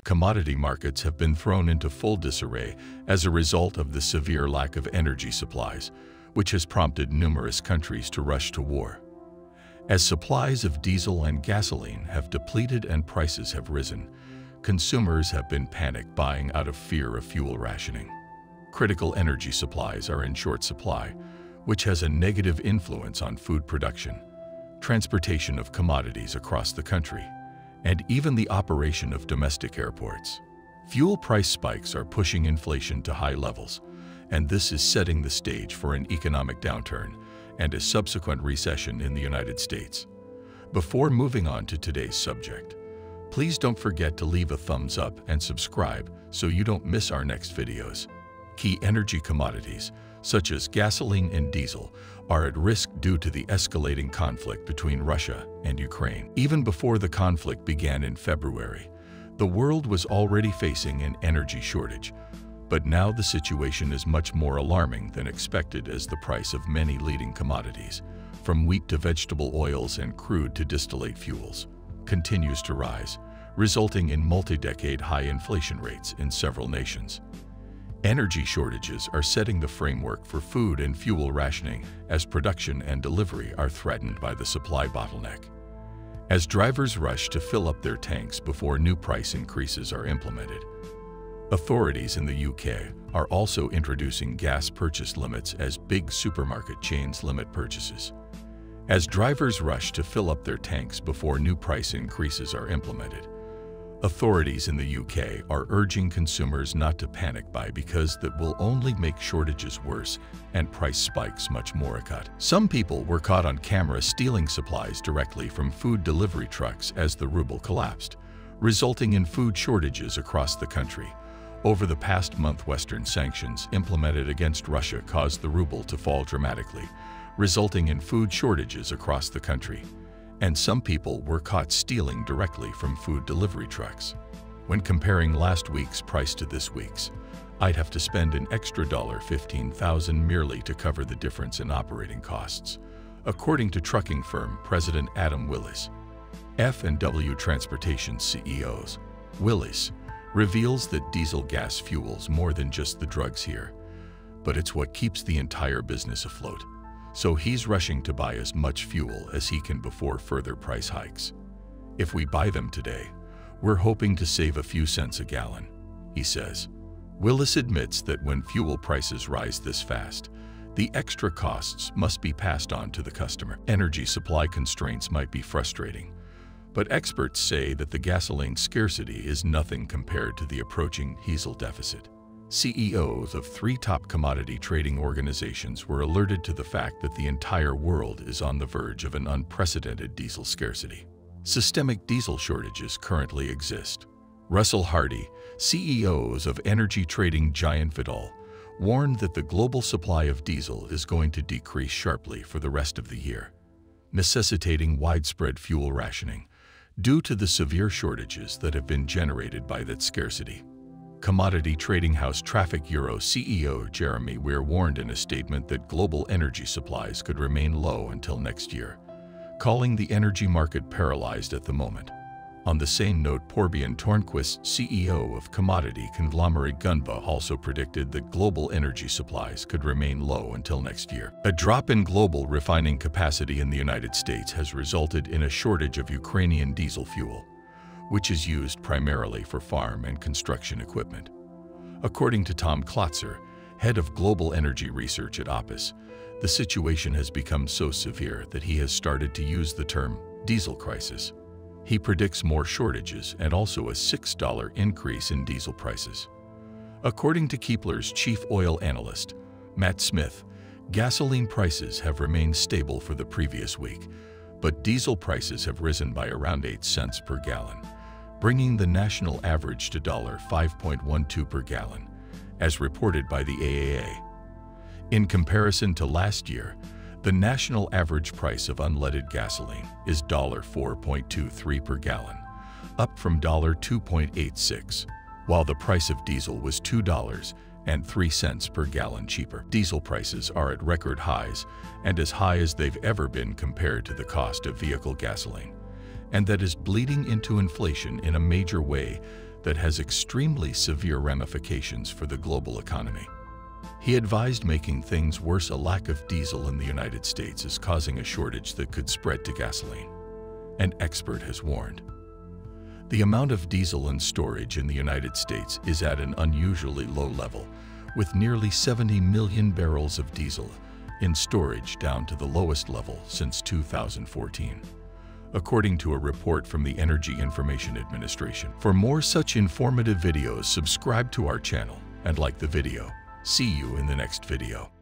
Commodity markets have been thrown into full disarray as a result of the severe lack of energy supplies, which has prompted numerous countries to rush to war. As supplies of diesel and gasoline have depleted and prices have risen, consumers have been panic buying out of fear of fuel rationing. Critical energy supplies are in short supply, which has a negative influence on food production, transportation of commodities across the country, and even the operation of domestic airports. Fuel price spikes are pushing inflation to high levels, and this is setting the stage for an economic downturn and a subsequent recession in the United States. Before moving on to today's subject, please don't forget to leave a thumbs up and subscribe so you don't miss our next videos. Key energy commodities, such as gasoline and diesel, are at risk due to the escalating conflict between Russia and Ukraine. Even before the conflict began in February, the world was already facing an energy shortage, but now the situation is much more alarming than expected as the price of many leading commodities, from wheat to vegetable oils and crude to distillate fuels, continues to rise, resulting in multi-decade high inflation rates in several nations. Energy shortages are setting the framework for food and fuel rationing as production and delivery are threatened by the supply bottleneck. As drivers rush to fill up their tanks before new price increases are implemented, authorities in the UK are also introducing gas purchase limits as big supermarket chains limit purchases. As drivers rush to fill up their tanks before new price increases are implemented, authorities in the UK are urging consumers not to panic buy because that will only make shortages worse and price spikes much more acute. Some people were caught on camera stealing supplies directly from food delivery trucks as the ruble collapsed, resulting in food shortages across the country. Over the past month, Western sanctions implemented against Russia caused the ruble to fall dramatically, resulting in food shortages across the country. And some people were caught stealing directly from food delivery trucks. When comparing last week's price to this week's, I'd have to spend an extra $15,000 merely to cover the difference in operating costs, according to trucking firm President Adam Willis. F&W Transportation CEOs. Willis reveals that diesel gas fuels more than just the drugs here, but it's what keeps the entire business afloat. So he's rushing to buy as much fuel as he can before further price hikes. If we buy them today, we're hoping to save a few cents a gallon, he says. Willis admits that when fuel prices rise this fast, the extra costs must be passed on to the customer. Energy supply constraints might be frustrating, but experts say that the gasoline scarcity is nothing compared to the approaching diesel deficit. CEOs of 3 top commodity trading organizations were alerted to the fact that the entire world is on the verge of an unprecedented diesel scarcity. Systemic diesel shortages currently exist. Russell Hardy, CEOs of energy trading giant Vitol, warned that the global supply of diesel is going to decrease sharply for the rest of the year, necessitating widespread fuel rationing due to the severe shortages that have been generated by that scarcity. Commodity trading house Traffic Euro CEO Jeremy Weir warned in a statement that global energy supplies could remain low until next year, calling the energy market paralyzed at the moment. On the same note, Torbjørn Tornquist, CEO of commodity conglomerate Gunbo, also predicted that global energy supplies could remain low until next year. A drop in global refining capacity in the United States has resulted in a shortage of Ukrainian diesel fuel, which is used primarily for farm and construction equipment. According to Tom Klotzer, head of global energy research at Opus, the situation has become so severe that he has started to use the term diesel crisis. He predicts more shortages and also a $6 increase in diesel prices. According to Kepler's chief oil analyst, Matt Smith, gasoline prices have remained stable for the previous week, but diesel prices have risen by around 8 cents per gallon, bringing the national average to $5.12 per gallon, as reported by the AAA. In comparison to last year, the national average price of unleaded gasoline is $4.23 per gallon, up from $2.86, while the price of diesel was $2.03 per gallon cheaper. Diesel prices are at record highs and as high as they've ever been compared to the cost of vehicle gasoline, and that is bleeding into inflation in a major way that has extremely severe ramifications for the global economy. He advised making things worse. A lack of diesel in the United States is causing a shortage that could spread to gasoline. An expert has warned. The amount of diesel in storage in the United States is at an unusually low level, with nearly 70 million barrels of diesel in storage, down to the lowest level since 2014, according to a report from the Energy Information Administration. For more such informative videos, subscribe to our channel and like the video. See you in the next video.